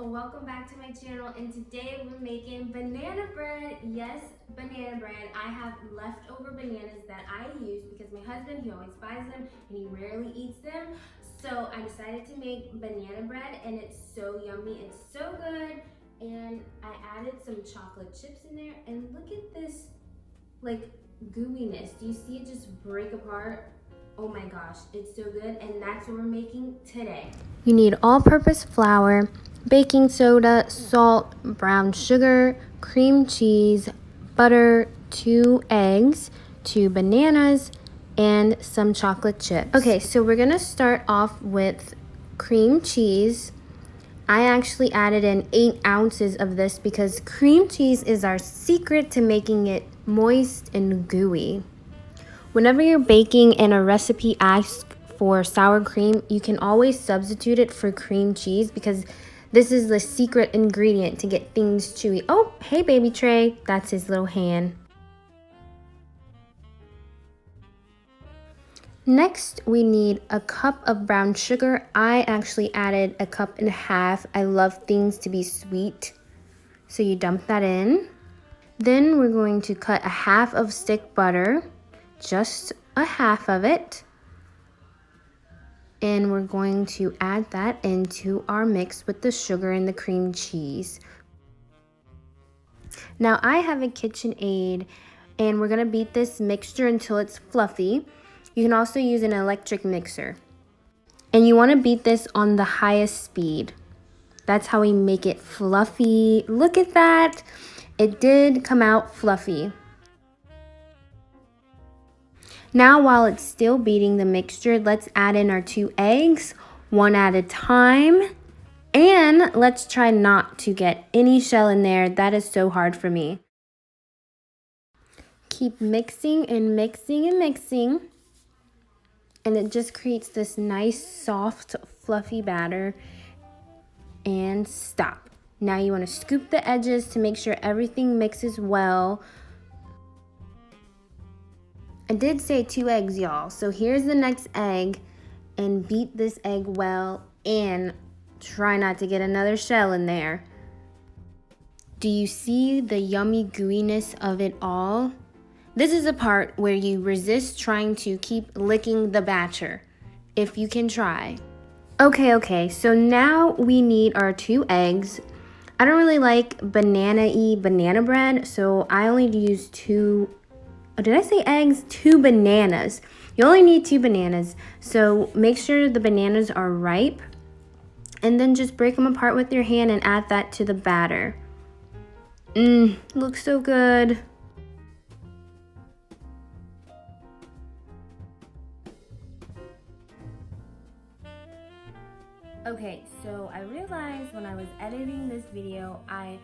welcome back to my channel, and today we're making banana bread. Yes, banana bread. I have leftover bananas that I use because my husband, he always buys them and he rarely eats them. So I decided to make banana bread, and it's so yummy, it's so good. And I added some chocolate chips in there, and look at this like gooiness. Do you see it just break apart? Oh my gosh, it's so good, and that's what we're making today. You need all-purpose flour, baking soda, salt, brown sugar, cream cheese, butter, 2 eggs, 2 bananas, and some chocolate chips. Okay, so we're gonna start off with cream cheese. I actually added in 8 ounces of this because cream cheese is our secret to making it moist and gooey. Whenever you're baking and a recipe asks for sour cream, you can always substitute it for cream cheese because this is the secret ingredient to get things chewy. Oh, hey baby Trey, that's his little hand. Next, we need a cup of brown sugar. I actually added 1.5 cups. I love things to be sweet, so you dump that in. Then we're going to cut 1/2 stick butter, just 1/2 of it. And we're going to add that into our mix with the sugar and the cream cheese. Now I have a KitchenAid, and we're gonna beat this mixture until it's fluffy. You can also use an electric mixer. And you wanna beat this on the highest speed. That's how we make it fluffy. Look at that. It did come out fluffy. Now while it's still beating the mixture, let's add in our 2 eggs, one at a time. And let's try not to get any shell in there. That is so hard for me. Keep mixing and mixing and mixing. And it just creates this nice, soft, fluffy batter. And stop. Now you want to scoop the edges to make sure everything mixes well. I did say 2 eggs, y'all. So here's the next egg, and beat this egg well and try not to get another shell in there. Do you see the yummy gooiness of it all? This is a part where you resist trying to keep licking the batter, if you can try. Okay, so now we need our 2 eggs. I don't really like banana-y banana bread, so I only use 2. Oh, did I say eggs? 2 bananas. You only need 2 bananas. So make sure the bananas are ripe. And then just break them apart with your hand and add that to the batter. Looks so good. Okay, so I realized when I was editing this video, I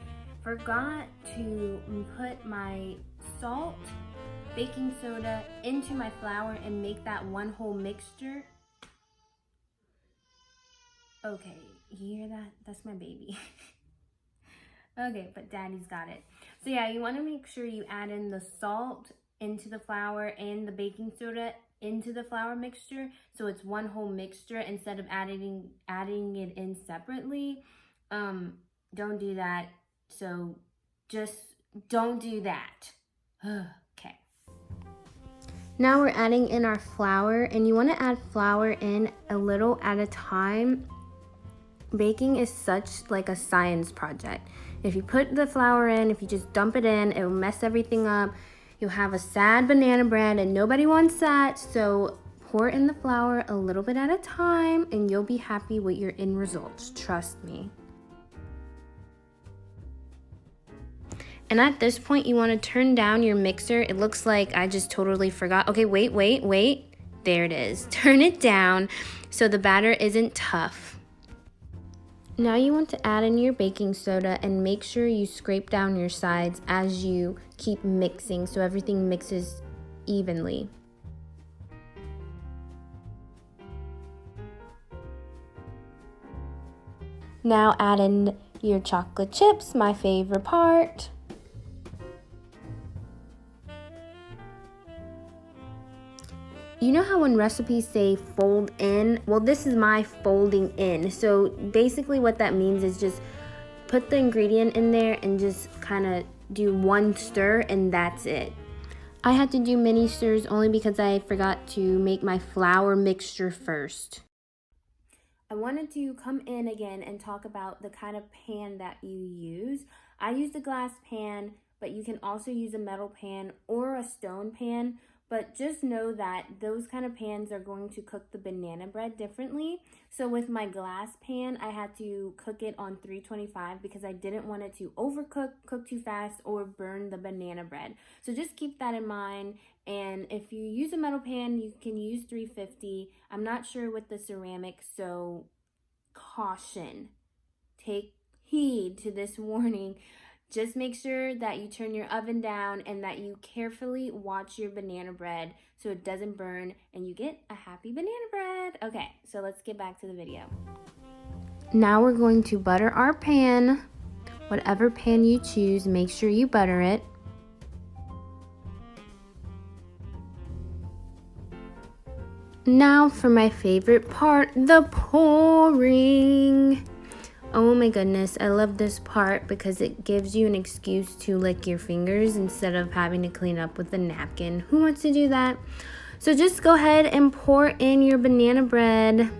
forgot to put my salt, baking soda into my flour and make that one whole mixture. Okay, you hear that? That's my baby. Okay, but daddy's got it. So yeah, you want to make sure you add in the salt into the flour and the baking soda into the flour mixture, so it's one whole mixture instead of adding it in separately. Don't do that. So just don't do that. Okay. Now we're adding in our flour, and you want to add flour in a little at a time. Baking is such like a science project. If you put the flour in, if you just dump it in, it will mess everything up. You'll have a sad banana bread, and nobody wants that. So pour in the flour a little bit at a time, and you'll be happy with your end results. Trust me. And at this point, you want to turn down your mixer. It looks like I just totally forgot. Okay, wait. There it is. Turn it down so the batter isn't tough. Now you want to add in your baking soda and make sure you scrape down your sides as you keep mixing so everything mixes evenly. Now add in your chocolate chips, my favorite part. You know how when recipes say fold in? Well, this is my folding in. So basically what that means is just put the ingredient in there and just kind of do one stir, and that's it. I had to do mini stirs only because I forgot to make my flour mixture first. I wanted to come in again and talk about the kind of pan that you use. I use a glass pan, but you can also use a metal pan or a stone pan. But just know that those kind of pans are going to cook the banana bread differently. So with my glass pan, I had to cook it on 325 because I didn't want it to overcook, cook too fast, or burn the banana bread. So just keep that in mind. And if you use a metal pan, you can use 350. I'm not sure with the ceramic, so caution. Take heed to this warning. Just make sure that you turn your oven down and that you carefully watch your banana bread so it doesn't burn and you get a happy banana bread. Okay, so let's get back to the video. Now we're going to butter our pan. Whatever pan you choose, make sure you butter it. Now for my favorite part, the pouring. Oh my goodness, I love this part because it gives you an excuse to lick your fingers instead of having to clean up with a napkin. Who wants to do that? So just go ahead and pour in your banana bread.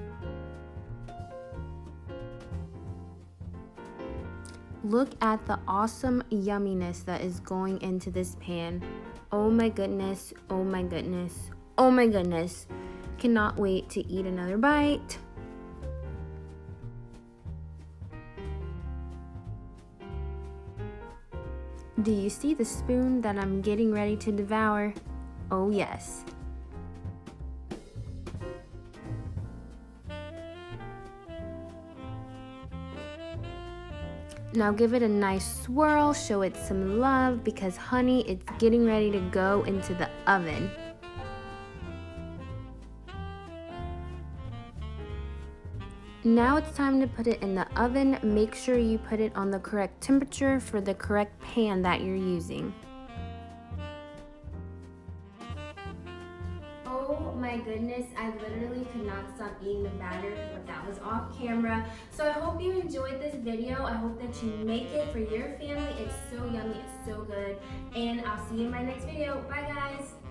Look at the awesome yumminess that is going into this pan. Oh my goodness, oh my goodness, oh my goodness. Cannot wait to eat another bite. Do you see the spoon that I'm getting ready to devour? Oh yes. Now give it a nice swirl, show it some love because honey, it's getting ready to go into the oven. Now it's time to put it in the oven. Make sure you put it on the correct temperature for the correct pan that you're using. Oh my goodness, I literally could not stop eating the batter, but that was off camera. So I hope you enjoyed this video. I hope that you make it for your family. It's so yummy, it's so good. And I'll see you in my next video. Bye guys.